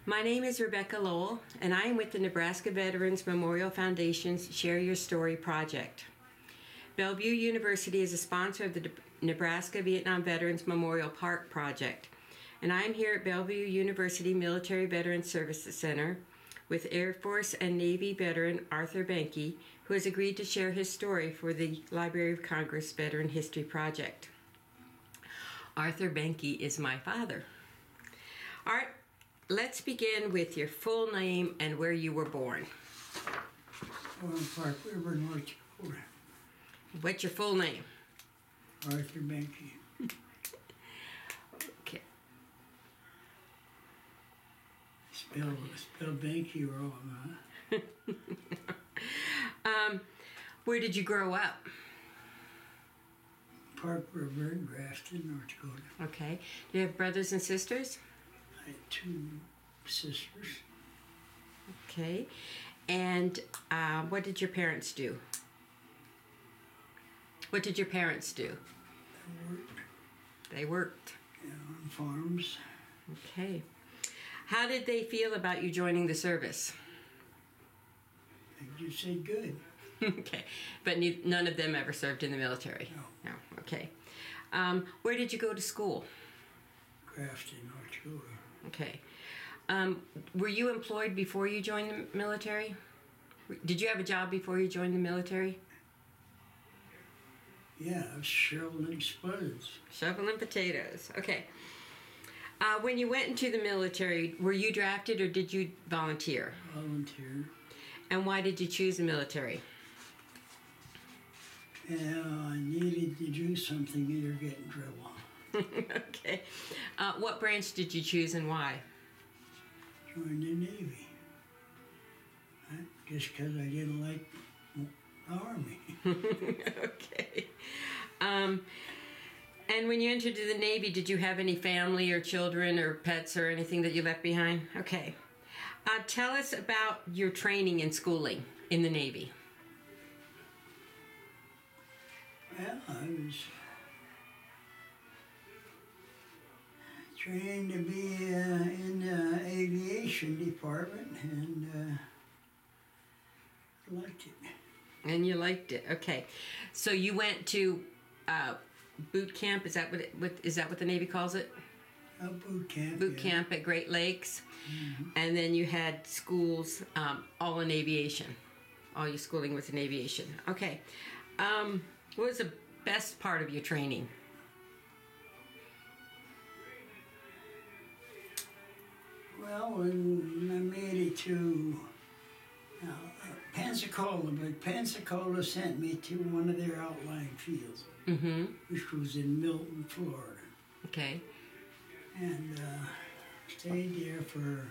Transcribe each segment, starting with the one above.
My name is Rebecca Lowell, and I am with the Nebraska Veterans Memorial Foundation's Share Your Story project. Bellevue University is a sponsor of the Nebraska Vietnam Veterans Memorial Park project, and I am here at Bellevue University Military Veterans Services Center with Air Force and Navy veteran Arthur Behnkie, who has agreed to share his story for the Library of Congress Veteran History Project. Arthur Behnkie is my father. All right, let's begin with your full name and where you were born. Park River, North Dakota. What's your full name? Arthur Behnkie. Okay. Spell Behnkie wrong, huh? Where did you grow up? Park River in Grafton, North Dakota. Okay. Do you have brothers and sisters? I had two sisters. Okay. And what did your parents do? What did your parents do? They worked. They worked. Yeah, on farms. Okay. How did they feel about you joining the service? They just said good. Okay. But none of them ever served in the military? No. No. Okay. Where did you go to school? Grafton, North Dakota. Okay. Were you employed before you joined the military? Did you have a job before you joined the military? Yeah, I was shoveling spuds. Shoveling potatoes. Okay. When you went into the military, were you drafted or did you volunteer? Volunteer. And why did you choose the military? Yeah, I needed to do something or get in trouble. Okay. What branch did you choose and why? Joined the Navy. Just because I didn't like the Army. Okay. And when you entered the Navy, did you have any family or children or pets or anything that you left behind? Okay. Tell us about your training and schooling in the Navy. Well, I was trained to be in the aviation department, and I liked it. And you liked it. Okay. So you went to boot camp. Is that what the Navy calls it? Boot camp. Boot camp at Great Lakes. Mm-hmm. And then you had schools all in aviation. All your schooling was in aviation. Okay. What was the best part of your training? Well, when I made it to Pensacola, but Pensacola sent me to one of their outlying fields, which was in Milton, Florida. Okay. And stayed there for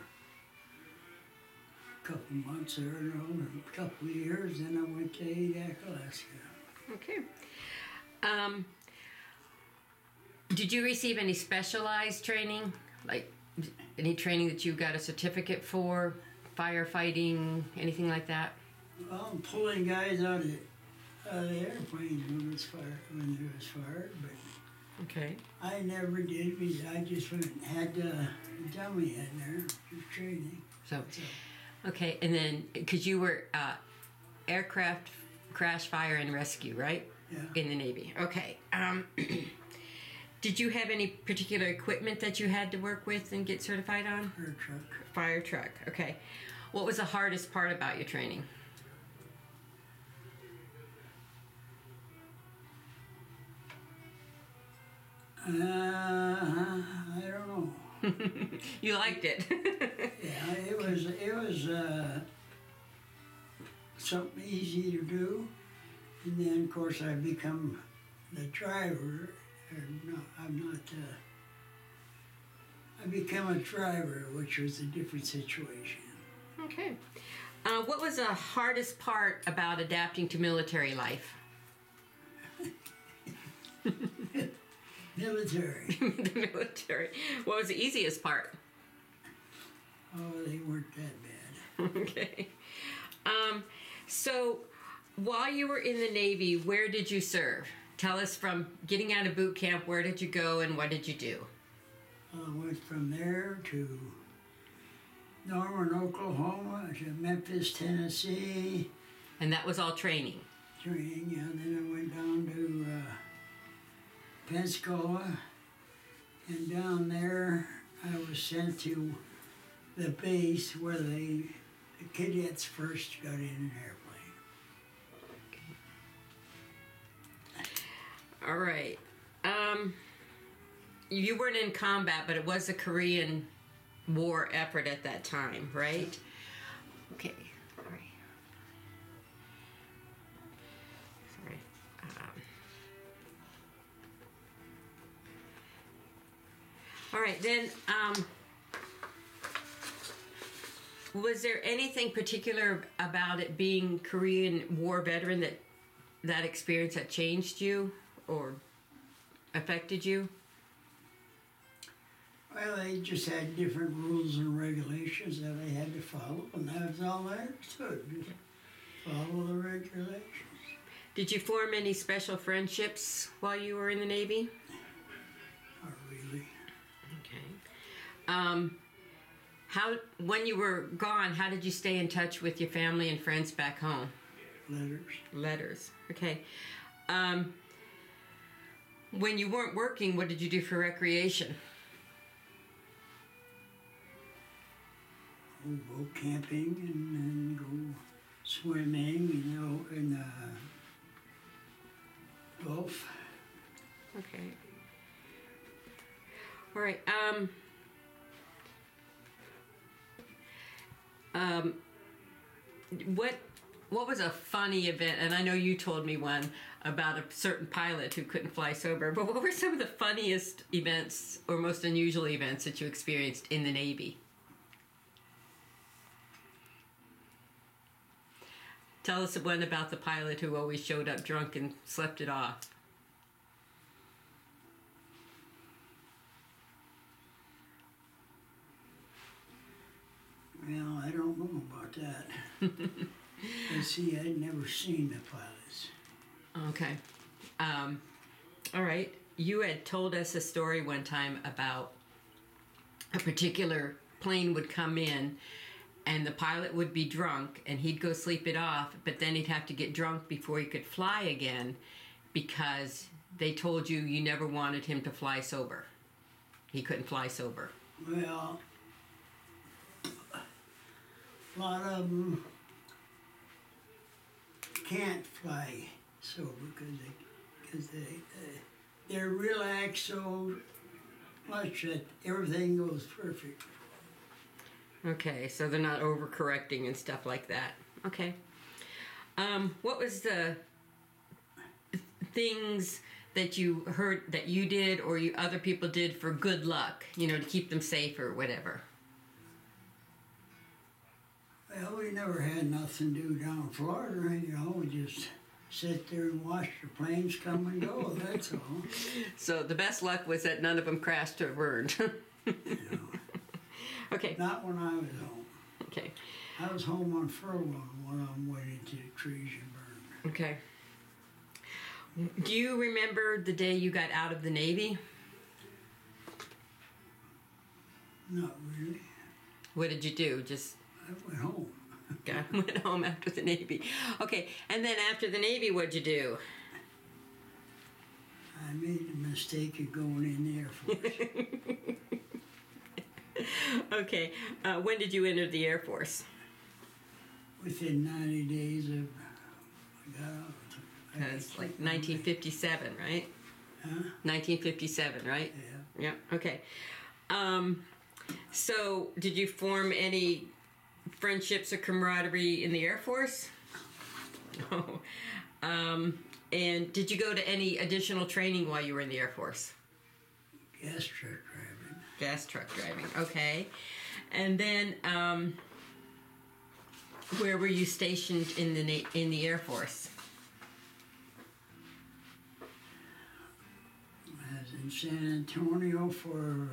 a couple months or a couple of years. Then I went to Adak, Alaska. Okay. Did you receive any specialized training? Like any training that you got a certificate for? Firefighting, anything like that? Well, I'm pulling guys out of the airplane when it was fired, but okay. I never did because I just went and had the dummy in there for training. So, okay, and then because you were aircraft crash, fire, and rescue, right? Yeah. In the Navy. Okay. Did you have any particular equipment that you had to work with and get certified on? Fire truck. Fire truck. Okay. What was the hardest part about your training? I don't know. You liked it. Yeah, it was something easy to do, and then of course I become the driver. I became a driver, which was a different situation. Okay. What was the hardest part about adapting to military life? Military. The military. What was the easiest part? Oh, they weren't that bad. Okay. So, while you were in the Navy, where did you serve? Tell us from getting out of boot camp, where did you go and what did you do? I went from there to Norman, Oklahoma, to Memphis, Tennessee. And that was all training? Training, yeah. Then I went down to Pensacola, and down there I was sent to the base where the cadets first got in an airplane. All right. You weren't in combat, but it was a Korean War effort at that time, right? Okay. All right. Sorry. All right, then, was there anything particular about it being Korean War veteran that experience that changed you or affected you? Well, they just had different rules and regulations that I had to follow, and that was all I understood. Just follow the regulations. Did you form any special friendships while you were in the Navy? Not really. Okay. When you were gone, how did you stay in touch with your family and friends back home? Letters. Okay. When you weren't working, what did you do for recreation? Go camping and go swimming, in the Gulf. Okay. All right. What was a funny event? And I know you told me one about a certain pilot who couldn't fly sober, but what were some of the funniest events or most unusual events that you experienced in the Navy? Tell us one about the pilot who always showed up drunk and slept it off. Well, I don't know about that. But see, I'd never seen the pilots. Okay. All right. You had told us a story one time about a particular plane would come in and the pilot would be drunk and he'd go sleep it off, but then he'd have to get drunk before he could fly again because they told you never wanted him to fly sober. He couldn't fly sober. Well, a lot of them can't fly sober because they're relaxed so much that everything goes perfect. Okay, so they're not overcorrecting and stuff like that. Okay. What was the things that you heard that you did or other people did for good luck, to keep them safe or whatever? Well, we never had nothing to do down in Florida, we just sit there and watch the planes come and go, that's all. So the best luck was that none of them crashed or burned. Okay. Not when I was home. Okay. I was home on furlough when I'm waiting till the trees and burn. Okay. Do you remember the day you got out of the Navy? Not really. What did you do? I went home. Went home after the Navy. Okay, and then after the Navy, what'd you do? I made the mistake of going in the Air Force. Okay, when did you enter the Air Force? Within 90 days of I got out. That's like 1957, right? Huh? 1957, right? Yeah. Yeah, okay. So, did you form any friendships or camaraderie in the Air Force? No. And did you go to any additional training while you were in the Air Force? Gas truck driving. Gas truck driving, okay. And then, where were you stationed in the Air Force? I was in San Antonio for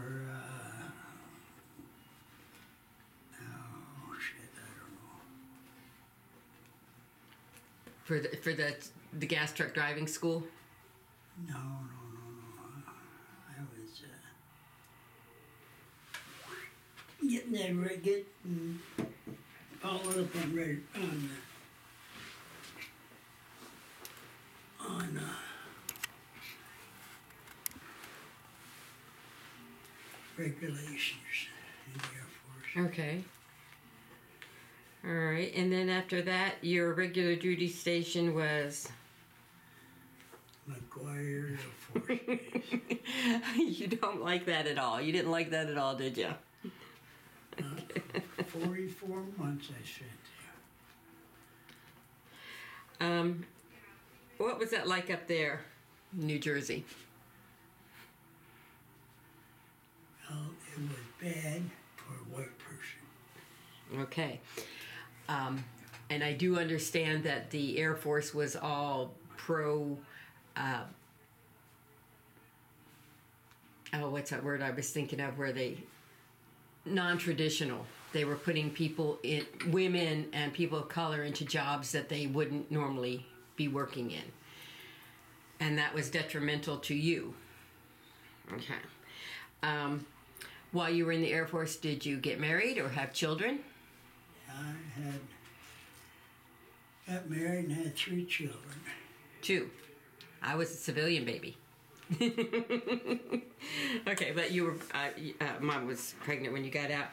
For the gas truck driving school? No. I was getting followed up on regulations in the Air Force. Okay. All right. And then after that, your regular duty station was? McGuire Air Force Base. You don't like that at all. You didn't like that at all, did you? 44 months I spent there. What was that like up there, New Jersey? Well, it was bad for a white person. Okay. And I do understand that the Air Force was all pro, what's that word I was thinking of, where they, non-traditional. They were putting women and people of color into jobs that they wouldn't normally be working in. And that was detrimental to you. Okay. While you were in the Air Force, did you get married or have children? I got married and had 3 children. 2. I was a civilian baby. Okay, but you were, Mom was pregnant when you got out.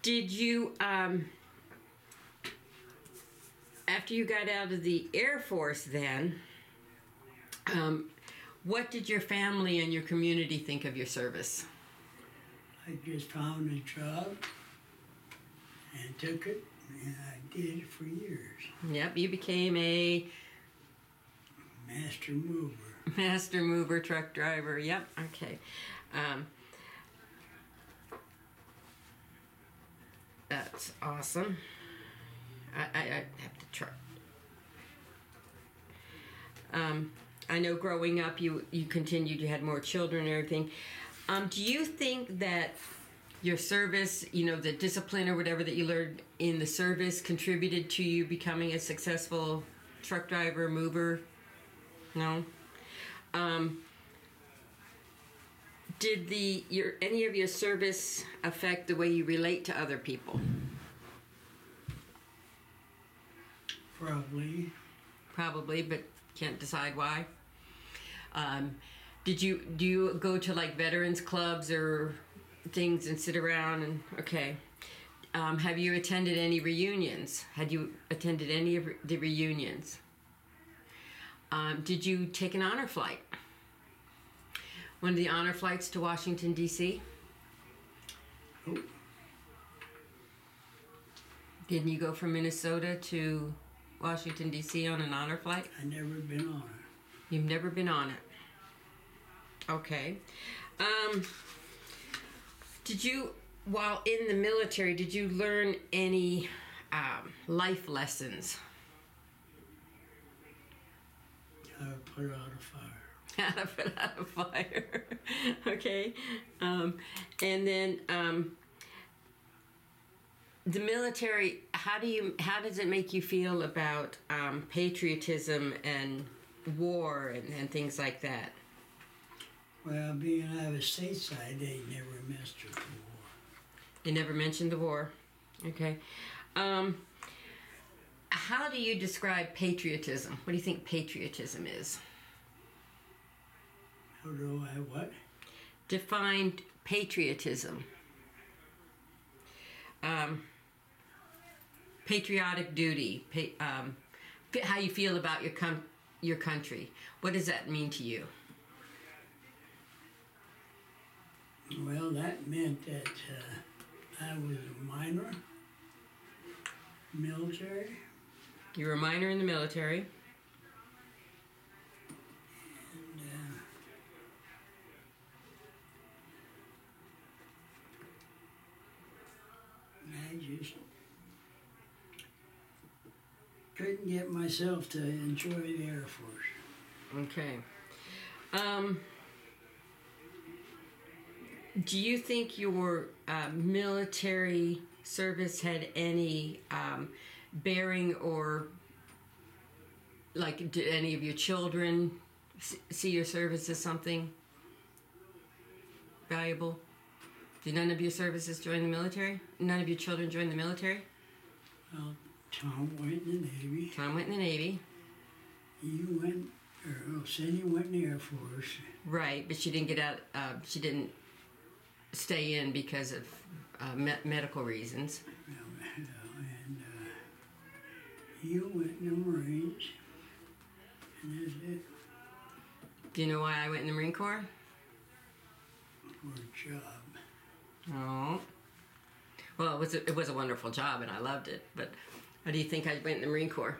Did you, after you got out of the Air Force then, what did your family and your community think of your service? I just found a job and took it, and I did it for years. Yep, you became a master mover. Master mover, truck driver. Yep. Okay. That's awesome. I have to try. I know growing up, you continued. You had more children and everything. Do you think that your service, the discipline or whatever that you learned in the service, contributed to you becoming a successful truck driver, mover? No. Did any of your service affect the way you relate to other people? Probably, but can't decide why. Do you go to like veterans clubs or things and sit around and okay? Have you attended any reunions? Had you attended any of the reunions? Did you take an honor flight? One of the honor flights to Washington, D.C.? Oh. Didn't you go from Minnesota to Washington, D.C. on an honor flight? I've never been on it. You've never been on it. Okay. While in the military, did you learn any life lessons? How to put out a fire. How to put out a fire. Okay. And then the military, how does it make you feel about patriotism and war and things like that? Well, being out of stateside, they never mentioned the war. They never mentioned the war. Okay. How do you describe patriotism? What do you think patriotism is? How do I what? Define patriotism. Patriotic duty. How you feel about your country. What does that mean to you? Well, that meant that I was a minor, military. You were a minor in the military. And I just couldn't get myself to enjoy the Air Force. Okay. Do you think your military service had any bearing or, like, did any of your children see your service as something valuable? Did none of your services join the military? None of your children join the military? Well, Tom went in the Navy. Tom went in the Navy. Cindy went in the Air Force. Right, but she didn't get out. She didn't stay in because of medical reasons. And you went in the Marines. And that's it. Do you know why I went in the Marine Corps? For a job. Oh. Well, it was a wonderful job, and I loved it. But how do you think I went in the Marine Corps?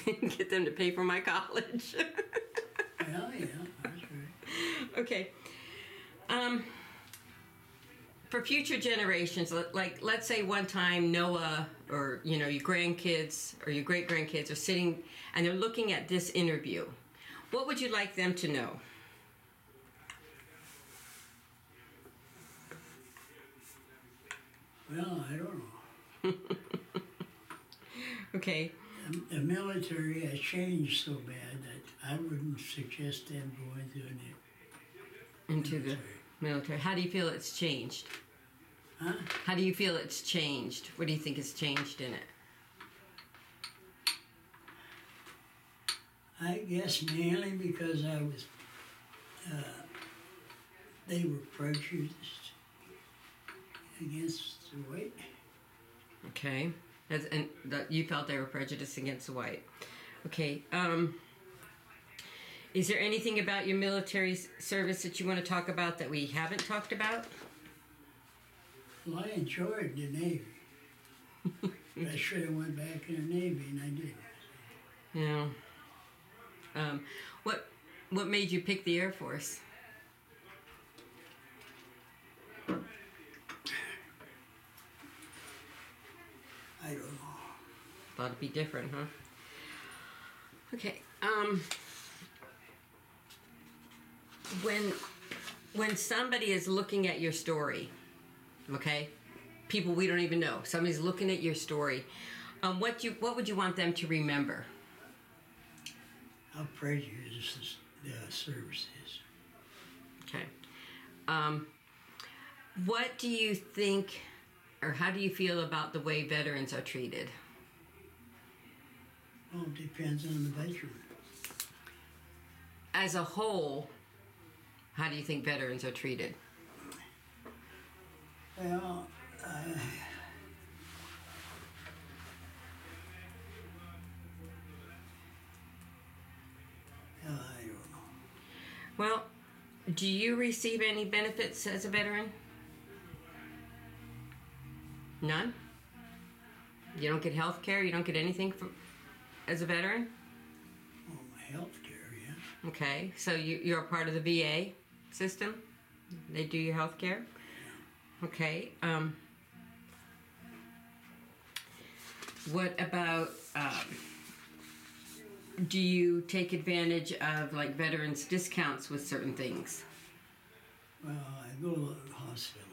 Get them to pay for my college. Well, yeah, that's right. Okay. For future generations, like let's say one time Noah or your grandkids or your great grandkids are sitting and they're looking at this interview, what would you like them to know? Well, I don't know. Okay. The military has changed so bad that I wouldn't suggest them going into the military. How do you feel it's changed? Huh? How do you feel it's changed? What do you think has changed in it? I guess mainly because they were prejudiced against the white. Okay. You felt they were prejudiced against the white. Okay. Is there anything about your military service that you want to talk about that we haven't talked about? Well, I enjoyed the Navy. I should have went back in the Navy, and I didn't. Yeah. What made you pick the Air Force? I don't know. Thought it'd be different, huh? Okay. When somebody is looking at your story, okay, people we don't even know, somebody's looking at your story, what would you want them to remember? How prejudiced the service is. Okay. What do you think, or how do you feel about the way veterans are treated? Well, it depends on the veteran. As a whole, how do you think veterans are treated? Well, I don't know. Well, do you receive any benefits as a veteran? None? You don't get health care? You don't get anything as a veteran? Well, my health care, yeah. Okay, so you're a part of the VA system? They do your health care? Okay. What about, do you take advantage of like veterans discounts with certain things? Well, I go to the hospital.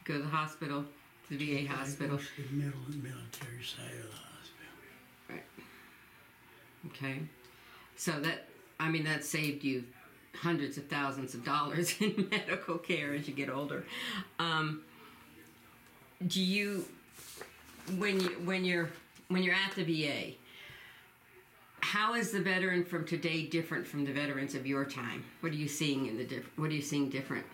Go to the hospital, to the VA hospital. I go to the military side of the hospital. Right. Okay. So that saved you hundreds of thousands of dollars in medical care as you get older. Do you, when you're at the VA, how is the veteran from today different from the veterans of your time? What are you seeing what are you seeing different?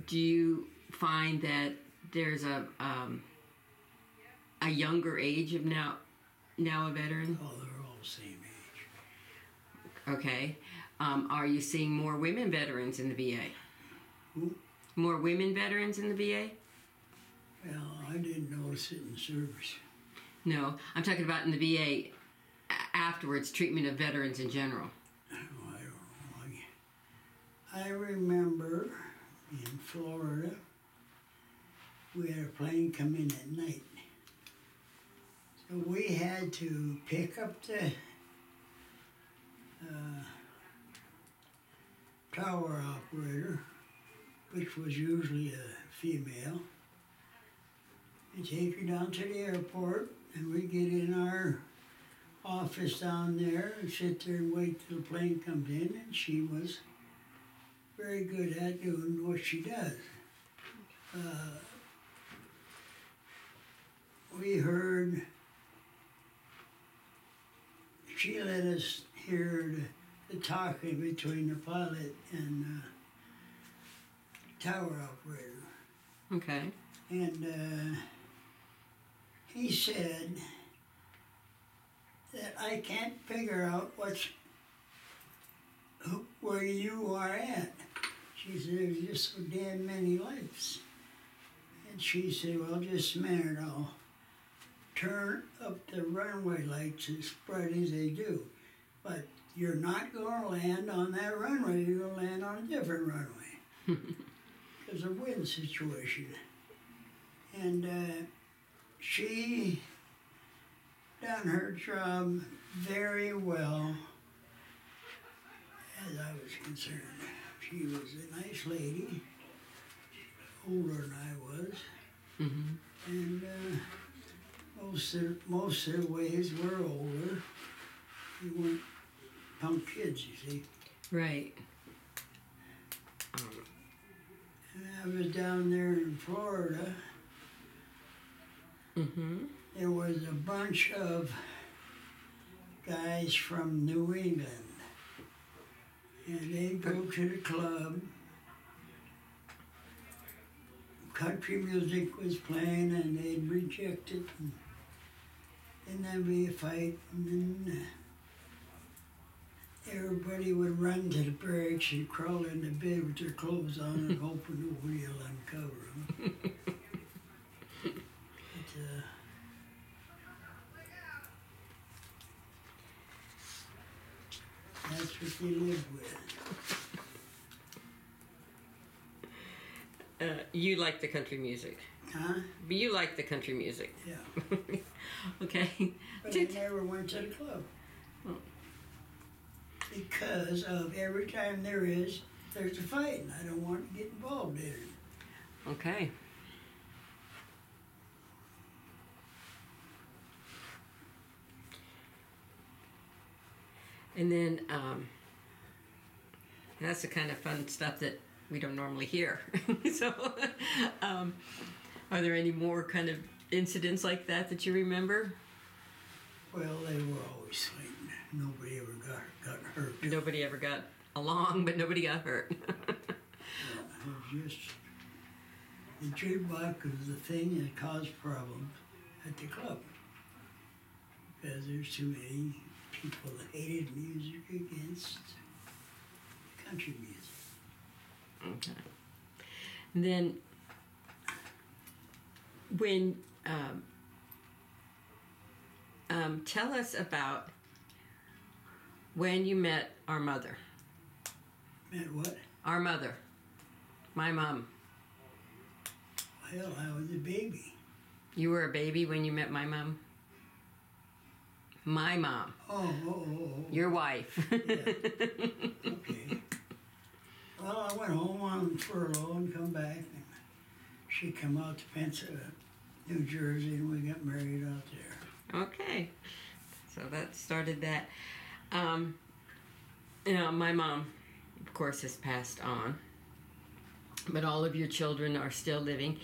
Do you find that there's a younger age of now a veteran? Oh, they're all the same age. Okay. Are you seeing more women veterans in the VA? Who? More women veterans in the VA? Well, I didn't notice it in service. No, I'm talking about in the VA afterwards, treatment of veterans in general. Oh, I don't know. I remember in Florida, we had a plane come in at night. So we had to pick up the tower operator, which was usually a female, and take her down to the airport, and we get in our office down there and sit there and wait till the plane comes in, and she was very good at doing what she does. We heard, she let us hear the talking between the pilot and tower operator. Okay. And he said that I can't figure out where you are at. She said, there's just so damn many lights. And she said, well, just a minute, I'll turn up the runway lights as bright as they do. But you're not going to land on that runway, you're going to land on a different runway. Because of wind situation. And she done her job very well, as I was concerned. She was a nice lady, older than I was, and most of the ways were older. We weren't punk kids, you see. Right. And I was down there in Florida. There was a bunch of guys from New England, and they'd go to the club. Country music was playing, and they'd reject it, and there'd be a fight, and then everybody would run to the barracks and crawl into bed with their clothes on and hoping nobody will uncover them. That's what they lived with. You like the country music. Huh? But you like the country music. Yeah. Okay. But I never went to the club. Oh. Because of every time there's a fight, and I don't want to get involved in it. Okay. And then that's the kind of fun stuff that we don't normally hear. So, are there any more kind of incidents like that you remember? Well, they were always fighting. Nobody ever got hurt. Nobody ever got along, but nobody got hurt. It was just the jukebox was the thing that caused problems at the club, because there's too many people that hated music against country music. Okay. And then when tell us about when you met our mother. Met what? Our mother. My mom. Well, I was a baby. You were a baby when you met my mom? My mom. Oh. Your wife. Yeah. Okay. Well, I went home on furlough and come back, and she come out to New Jersey, and we got married out there. Okay. So that started that. My mom, of course, has passed on, but all of your children are still living.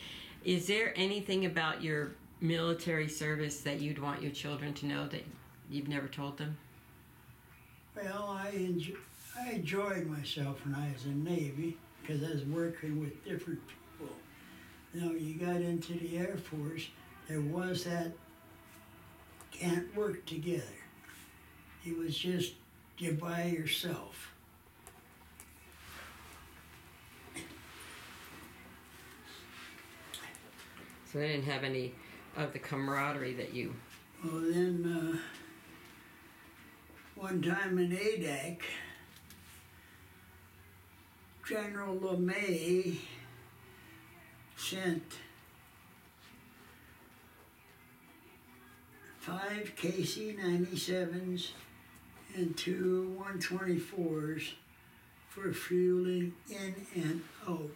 Is there anything about your military service that you'd want your children to know that you've never told them? Well, I enjoyed myself when I was in the Navy, because I was working with different people. Now, you got into the Air Force, there was that can't work together. It was just you by yourself. So they didn't have any of the camaraderie that you... Well, then, one time in ADAC, General LeMay sent 5 KC-97s and 2 124s for fueling in and out.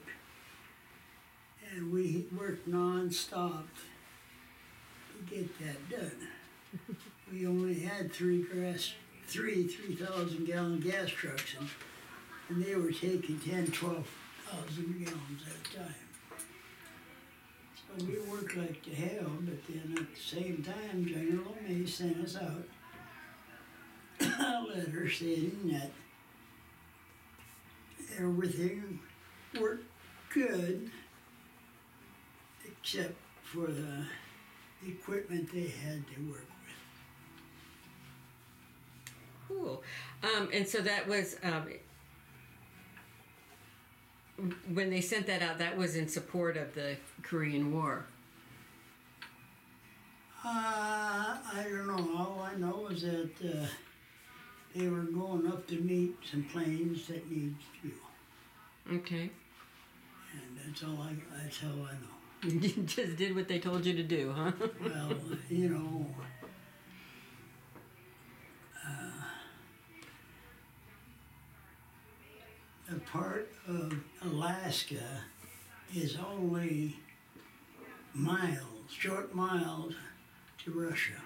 And we worked non-stop to get that done. we only had three 3,000-gallon gas trucks, and they were taking 10, 12,000 gallons at a time. So we worked like to hell, but then at the same time, General May sent us out a letter stating that everything worked good except for the equipment they had to work with. Cool. And so that was, when they sent that out, that was in support of the Korean War. I don't know. All I know is that they were going up to meet some planes that needs fuel. Okay. And that's all I know. You just did what they told you to do, huh? Well, you know, a part of Alaska is only miles, short miles to Russia.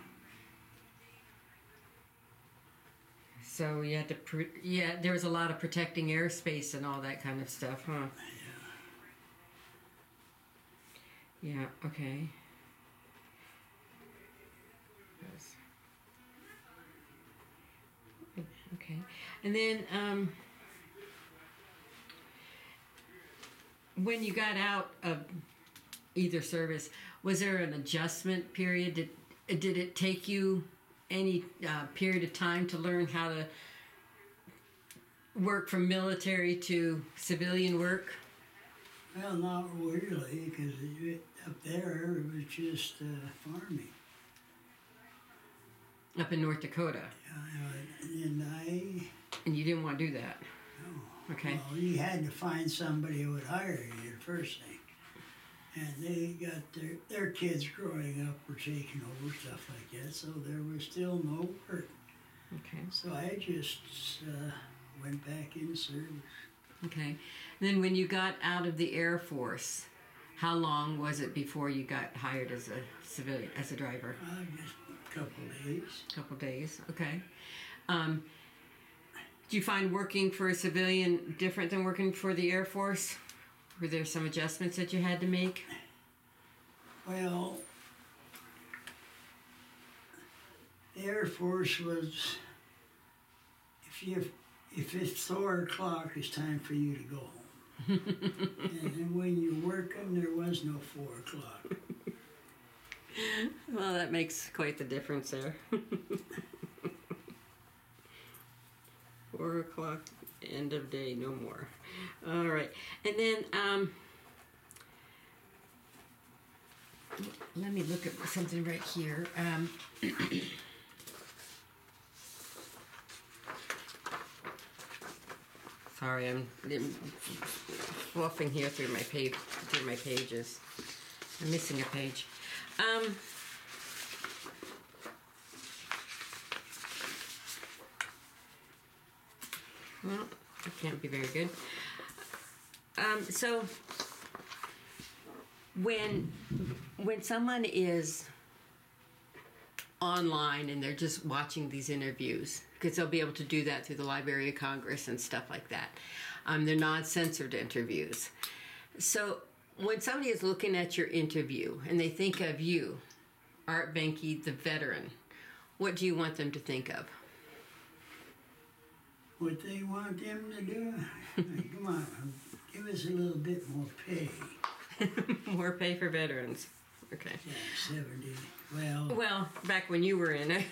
So you had to, there was a lot of protecting airspace and all that kind of stuff, huh? Yeah, okay. Okay. And then, when you got out of either service, was there an adjustment period? Did it take you any period of time to learn how to work from military to civilian work? Well, not really, because up there it was just farming. Up in North Dakota. And you didn't want to do that? No. Okay. Well, you had to find somebody who would hire you the first thing. And they got their kids growing up were taking over, stuff like that, so there was still no work. Okay. So I just went back in service. Okay. Then when you got out of the Air Force, how long was it before you got hired as a civilian, as a driver? Just a couple of days. Couple days, okay. Do you find working for a civilian different than working for the Air Force? Were there some adjustments that you had to make? Well, the Air Force was, if it's 4 o'clock, it's time for you to go home. And when you're working, there was no 4 o'clock. Well, that makes quite the difference there. 4 o'clock, end of day, no more. All right. And then, let me look at something right here. Sorry, I'm fluffing here through my pages. I'm missing a page. Well, it can't be very good. So when someone is online and they're just watching these interviews, because they'll be able to do that through the Library of Congress and stuff like that. They're non-censored interviews. So when somebody is looking at your interview and they think of you, Art Behnkie, the veteran, what do you want them to think of? What they want them to do? Come on, give us a little bit more pay. More pay for veterans. Okay. Yeah, 70. Well, back when you were in it,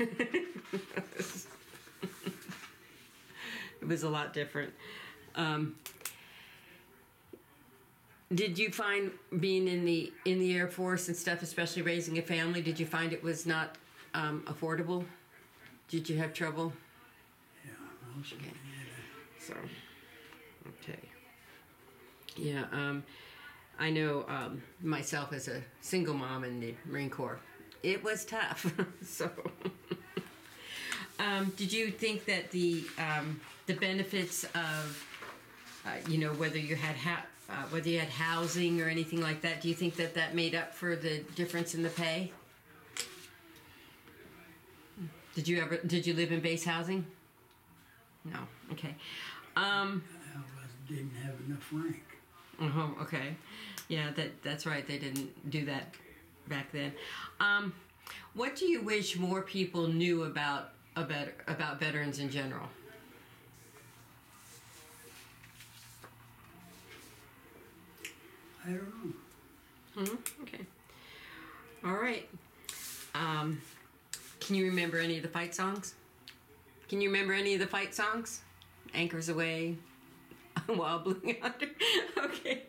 it was a lot different. Did you find being in the Air Force and stuff, especially raising a family, did you find it was not affordable? Did you have trouble? Yeah, mostly. Okay. So, okay. Yeah, I know myself as a single mom in the Marine Corps, it was tough. So, did you think that the benefits of, whether you had housing or anything like that, do you think that made up for the difference in the pay? Did you live in base housing? No. Okay. Didn't have enough rank. Oh, okay. Yeah, that's right. They didn't do that back then. What do you wish more people knew about veterans in general? I don't know. Okay. All right. Can you remember any of the fight songs? Can you remember any of the fight songs? Anchors Away, Wild Blue Yonder. Okay.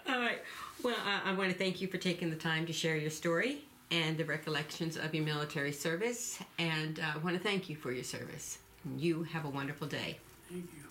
All right. Well, I want to thank you for taking the time to share your story and the recollections of your military service. And I want to thank you for your service. You have a wonderful day. Thank you.